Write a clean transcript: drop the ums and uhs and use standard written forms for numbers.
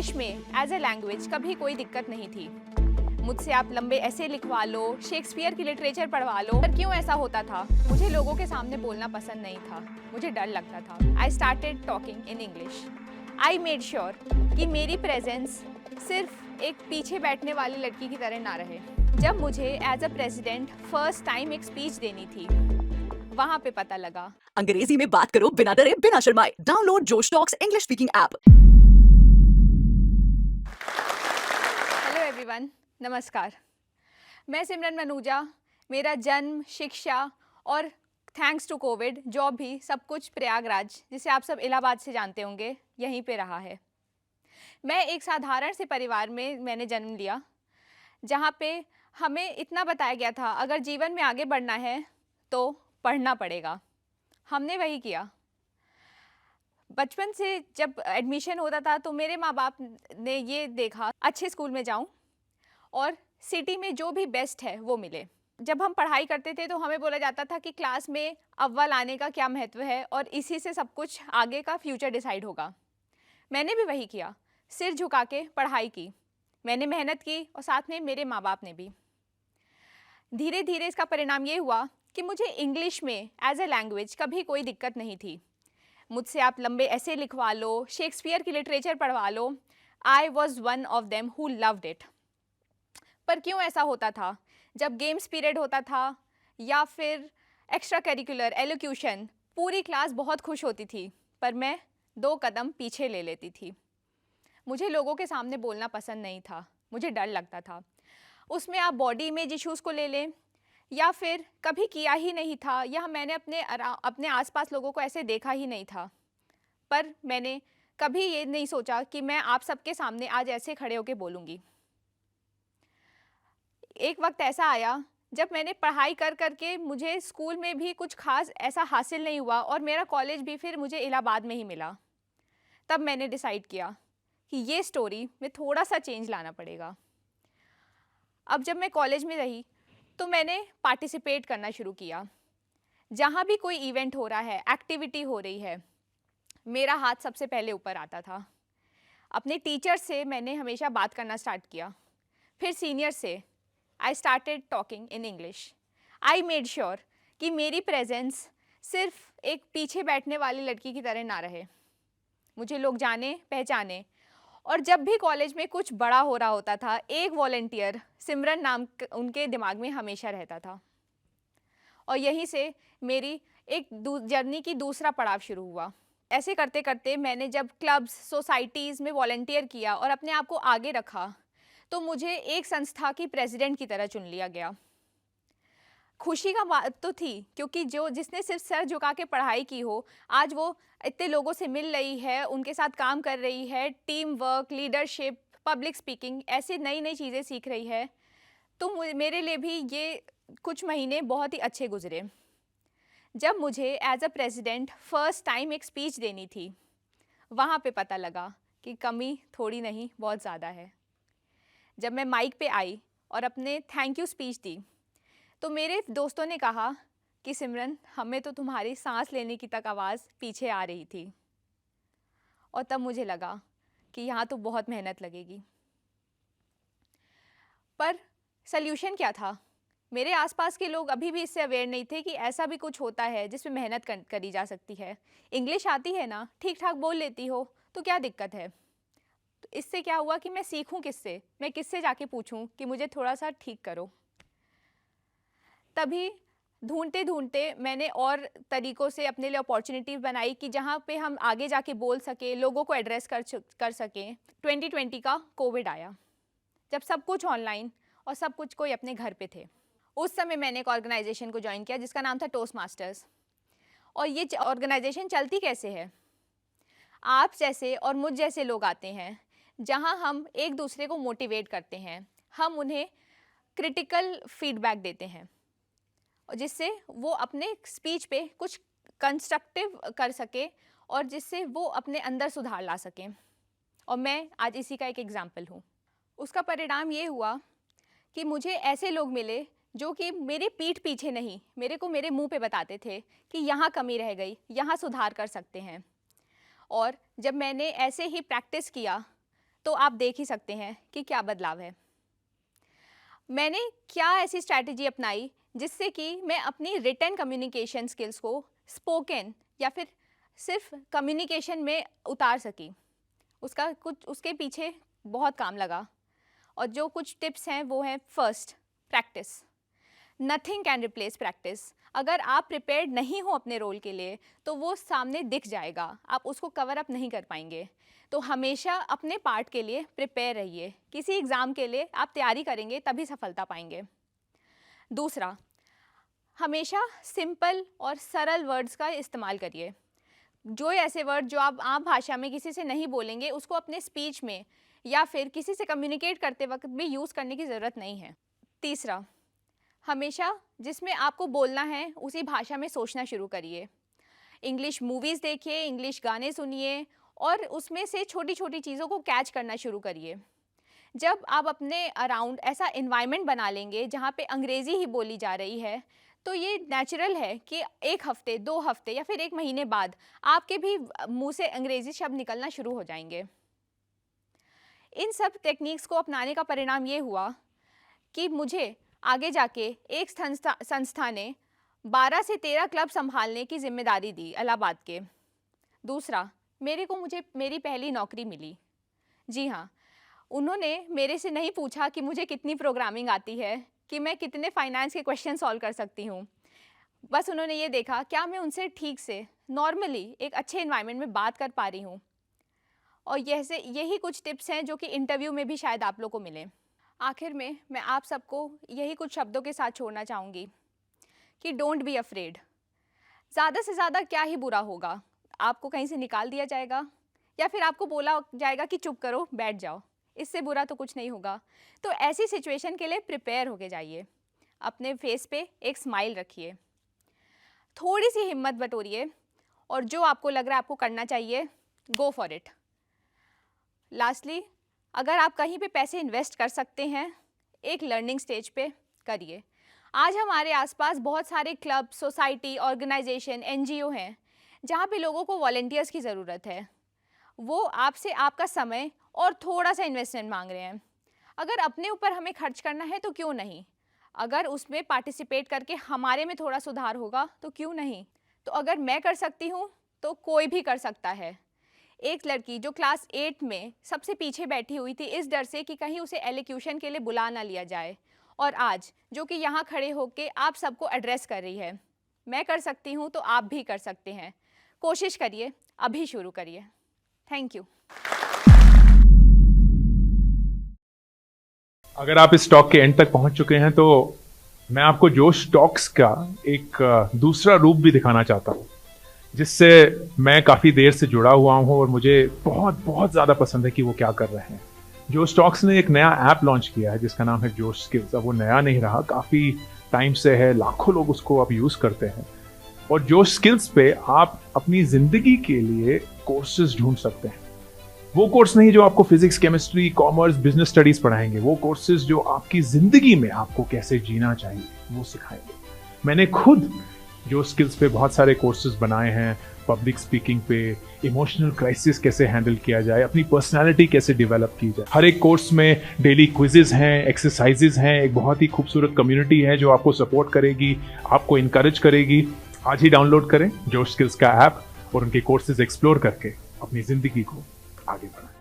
English में as a language कभी कोई दिक्कत नहीं थी। मुझसे आप लंबे ऐसे लिखवा लो, शेक्सपियर की लिटरेचर पढ़वा लो, पर क्यों ऐसा होता था? मुझे लोगों के सामने बोलना पसंद नहीं था, मुझे डर लगता था। I started talking in English. I made sure कि मेरी प्रेजेंस सिर्फ एक पीछे बैठने वाली लड़की की तरह ना रहे। जब मुझे as a president first time एक स्पीच देनी थी, वहां पे पता लगा अंग्रेजी में बात करो बिना डरे बिना शर्माए। डाउनलोड जोश talks English speaking app. Hello everyone, नमस्कार। मैं सिमरन मनूजा। मेरा जन्म, शिक्षा और थैंक्स टू कोविड जॉब भी सब कुछ प्रयागराज, जिसे आप सब इलाहाबाद से जानते होंगे, यहीं पे रहा है। मैं एक साधारण से परिवार में मैंने जन्म लिया, जहाँ पे हमें इतना बताया गया था, अगर जीवन में आगे बढ़ना है तो पढ़ना पड़ेगा। हमने वही किया। बचपन से जब एडमिशन होता था तो मेरे माँ बाप ने ये देखा अच्छे स्कूल में जाऊं और सिटी में जो भी बेस्ट है वो मिले। जब हम पढ़ाई करते थे तो हमें बोला जाता था कि क्लास में अव्वल आने का क्या महत्व है और इसी से सब कुछ आगे का फ्यूचर डिसाइड होगा। मैंने भी वही किया, सिर झुका के पढ़ाई की। मैंने मेहनत की और साथ में मेरे माँ बाप ने भी। धीरे धीरे इसका परिणाम ये हुआ कि मुझे इंग्लिश में एज ए लैंग्वेज कभी कोई दिक्कत नहीं थी। मुझसे आप लंबे ऐसे लिखवा लो, शेक्सपियर की लिटरेचर पढ़वा लो, I was one of them who loved it. पर क्यों ऐसा होता था? जब गेम्स पीरियड होता था या फिर एक्स्ट्रा करिकुलर एलोक्यूशन, पूरी क्लास बहुत खुश होती थी, पर मैं 2 कदम पीछे ले लेती थी। मुझे लोगों के सामने बोलना पसंद नहीं था, मुझे डर लगता था। उसमें आप बॉडी इमेज इश्यूज़ को ले लें या फिर कभी किया ही नहीं था, या मैंने अपने आसपास लोगों को ऐसे देखा ही नहीं था, पर मैंने कभी ये नहीं सोचा कि मैं आप सबके सामने आज ऐसे खड़े होकर बोलूँगी। एक वक्त ऐसा आया जब मैंने पढ़ाई कर करके मुझे स्कूल में भी कुछ खास ऐसा हासिल नहीं हुआ और मेरा कॉलेज भी फिर मुझे इलाहाबाद में ही मिला। तब मैंने डिसाइड किया कि ये स्टोरी में थोड़ा सा चेंज लाना पड़ेगा। अब जब मैं कॉलेज में रही तो मैंने पार्टिसिपेट करना शुरू किया। जहाँ भी कोई इवेंट हो रहा है, एक्टिविटी हो रही है, मेरा हाथ सबसे पहले ऊपर आता था। अपने टीचर से मैंने हमेशा बात करना स्टार्ट किया, फिर सीनियर से। I started talking in English. I made sure कि मेरी प्रेजेंस सिर्फ एक पीछे बैठने वाली लड़की की तरह ना रहे, मुझे लोग जाने पहचाने। और जब भी कॉलेज में कुछ बड़ा हो रहा होता था, एक वॉलंटियर सिमरन नाम उनके दिमाग में हमेशा रहता था। और यहीं से मेरी एक जर्नी की दूसरा पड़ाव शुरू हुआ। ऐसे करते करते मैंने जब क्लब्स, सोसाइटीज़ में वॉलंटियर किया और अपने आप को आगे रखा, तो मुझे एक संस्था की प्रेसिडेंट की तरह चुन लिया गया। खुशी का बात तो थी, क्योंकि जिसने सिर्फ सर झुका के पढ़ाई की हो, आज वो इतने लोगों से मिल रही है, उनके साथ काम कर रही है, team work, leadership, public speaking, ऐसी नई नई चीज़ें सीख रही है। तो मेरे लिए भी ये कुछ महीने बहुत ही अच्छे गुजरे। जब मुझे as a president first time एक स्पीच देनी थी, वहाँ पे पता लगा कि कमी थोड़ी नहीं, बहुत ज़्यादा है। जब मैं माइक पे आई और अपने थैंक यू स्पीच दी, तो मेरे दोस्तों ने कहा कि सिमरन, हमें तो तुम्हारी सांस लेने की तक आवाज़ पीछे आ रही थी। और तब मुझे लगा कि यहाँ तो बहुत मेहनत लगेगी। पर सल्यूशन क्या था? मेरे आसपास के लोग अभी भी इससे अवेयर नहीं थे कि ऐसा भी कुछ होता है जिसमें मेहनत करी जा सकती है। इंग्लिश आती है ना, ठीक ठाक बोल लेती हो, तो क्या दिक्कत है? तो इससे क्या हुआ कि मैं सीखूं किससे, मैं किससे जाके पूछूं कि मुझे थोड़ा सा ठीक करो। तभी ढूंढते ढूंढते मैंने और तरीक़ों से अपने लिए अपॉर्चुनिटीज़ बनाई कि जहाँ पे हम आगे जाके बोल सके, लोगों को एड्रेस कर सकें। 2020 का कोविड आया, जब सब कुछ ऑनलाइन और सब कुछ कोई अपने घर पे थे। उस समय मैंने एक ऑर्गेनाइजेशन को ज्वाइन किया जिसका नाम था टोस्ट मास्टर्स। और ये ऑर्गेनाइजेशन चलती कैसे है? आप जैसे और मुझ जैसे लोग आते हैं, जहाँ हम एक दूसरे को मोटिवेट करते हैं, हम उन्हें क्रिटिकल फीडबैक देते हैं, जिससे वो अपने स्पीच पे कुछ कंस्ट्रक्टिव कर सके और जिससे वो अपने अंदर सुधार ला सकें। और मैं आज इसी का एक एग्जाम्पल हूँ। उसका परिणाम ये हुआ कि मुझे ऐसे लोग मिले जो कि मेरे पीठ पीछे नहीं, मेरे को मेरे मुंह पे बताते थे कि यहाँ कमी रह गई, यहाँ सुधार कर सकते हैं। और जब मैंने ऐसे ही प्रैक्टिस किया, तो आप देख ही सकते हैं कि क्या बदलाव है। मैंने क्या ऐसी स्ट्रैटेजी अपनाई जिससे कि मैं अपनी रिटन कम्युनिकेशन स्किल्स को स्पोकन या फिर सिर्फ कम्युनिकेशन में उतार सकी। उसके पीछे बहुत काम लगा, और जो कुछ टिप्स हैं वो हैं, first, practice. Nothing can replace practice. अगर आप प्रिपेयर्ड नहीं हो अपने रोल के लिए तो वो सामने दिख जाएगा, आप उसको कवर अप नहीं कर पाएंगे। तो हमेशा अपने पार्ट के लिए प्रिपेयर रहिए। किसी एग्ज़ाम के लिए आप तैयारी करेंगे तभी सफलता पाएंगे। दूसरा, हमेशा सिंपल और सरल वर्ड्स का इस्तेमाल करिए। जो ऐसे वर्ड जो आप आम भाषा में किसी से नहीं बोलेंगे उसको अपने स्पीच में या फिर किसी से कम्युनिकेट करते वक्त भी यूज़ करने की ज़रूरत नहीं है। तीसरा, हमेशा जिसमें आपको बोलना है उसी भाषा में सोचना शुरू करिए। इंग्लिश मूवीज़ देखिए, इंग्लिश गाने सुनिए और उसमें से छोटी छोटी चीज़ों को कैच करना शुरू करिए। जब आप अपने अराउंड ऐसा इन्वायरमेंट बना लेंगे जहाँ पे अंग्रेज़ी ही बोली जा रही है, तो ये नेचुरल है कि 1 हफ्ते, 2 हफ्ते या फिर 1 महीने बाद आपके भी मुंह से अंग्रेज़ी शब्द निकलना शुरू हो जाएंगे। इन सब टेक्निक्स को अपनाने का परिणाम ये हुआ कि मुझे आगे जाके एक संस्था ने 12 से 13 क्लब संभालने की जिम्मेदारी दी इलाहाबाद के। दूसरा, मुझे मेरी पहली नौकरी मिली। जी हाँ, उन्होंने मेरे से नहीं पूछा कि मुझे कितनी प्रोग्रामिंग आती है, कि मैं कितने फाइनेंस के क्वेश्चन सॉल्व कर सकती हूँ। बस उन्होंने ये देखा क्या मैं उनसे ठीक से नॉर्मली एक अच्छे इन्वायरमेंट में बात कर पा रही हूँ। और यही कुछ टिप्स हैं जो कि इंटरव्यू में भी शायद आप लोग को मिलें। आखिर में मैं आप सबको यही कुछ शब्दों के साथ छोड़ना चाहूँगी कि डोंट बी अफ्रेड। ज़्यादा से ज़्यादा क्या ही बुरा होगा, आपको कहीं से निकाल दिया जाएगा या फिर आपको बोला जाएगा कि चुप करो, बैठ जाओ। इससे बुरा तो कुछ नहीं होगा। तो ऐसी सिचुएशन के लिए प्रिपेयर होके जाइए। अपने फेस पे एक स्माइल रखिए, थोड़ी सी हिम्मत बटोरिए और जो आपको लग रहा है आपको करना चाहिए, गो फॉर इट। लास्टली, अगर आप कहीं पे पैसे इन्वेस्ट कर सकते हैं एक लर्निंग स्टेज पे, करिए। आज हमारे आसपास बहुत सारे क्लब, सोसाइटी, ऑर्गेनाइजेशन, एनजीओ हैं जहाँ पे लोगों को वॉलंटियर्स की ज़रूरत है। वो आपसे आपका समय और थोड़ा सा इन्वेस्टमेंट मांग रहे हैं। अगर अपने ऊपर हमें खर्च करना है तो क्यों नहीं, अगर उसमें पार्टिसिपेट करके हमारे में थोड़ा सुधार होगा तो क्यों नहीं। तो अगर मैं कर सकती हूँ तो कोई भी कर सकता है। एक लड़की जो क्लास 8 में सबसे पीछे बैठी हुई थी इस डर से कि कहीं उसे एलोक्यूशन के लिए बुला ना लिया जाए, और आज जो कि यहाँ खड़े होके आप सबको एड्रेस कर रही है। मैं कर सकती हूँ तो आप भी कर सकते हैं। कोशिश करिए, अभी शुरू करिए। Thank you. अगर आप इस टॉक के एंड तक पहुंच चुके हैं तो मैं आपको जोश टॉक्स का एक दूसरा रूप भी दिखाना चाहता हूं, जिससे मैं काफ़ी देर से जुड़ा हुआ हूं और मुझे बहुत बहुत ज़्यादा पसंद है कि वो क्या कर रहे हैं। जोश टॉक्स ने एक नया ऐप लॉन्च किया है जिसका नाम है जोश स्किल्स। अब वो नया नहीं रहा, काफ़ी टाइम से है, लाखों लोग उसको अब यूज़ करते हैं। और जोश स्किल्स पे आप अपनी ज़िंदगी के लिए कोर्सेज ढूंढ सकते हैं। वो कोर्स नहीं जो आपको physics, chemistry, commerce, business studies पढ़ाएंगे, वो कोर्सेज जो आपकी जिंदगी में आपको कैसे जीना चाहिए वो सिखाएंगे। मैंने खुद जो स्किल्स पे बहुत सारे कोर्सेज बनाए हैं, पब्लिक स्पीकिंग पे, इमोशनल क्राइसिस कैसे हैंडल किया जाए, अपनी पर्सनालिटी कैसे डेवलप की जाए। हर एक कोर्स में डेली क्विजेज हैं, एक्सरसाइजेज हैं, एक बहुत ही खूबसूरत कम्युनिटी है जो आपको सपोर्ट करेगी, आपको इनकरेज करेगी। आज ही डाउनलोड करें जोश स्किल्स का ऐप और उनके कोर्सेज एक्सप्लोर करके अपनी जिंदगी को आगे बढ़ाएं।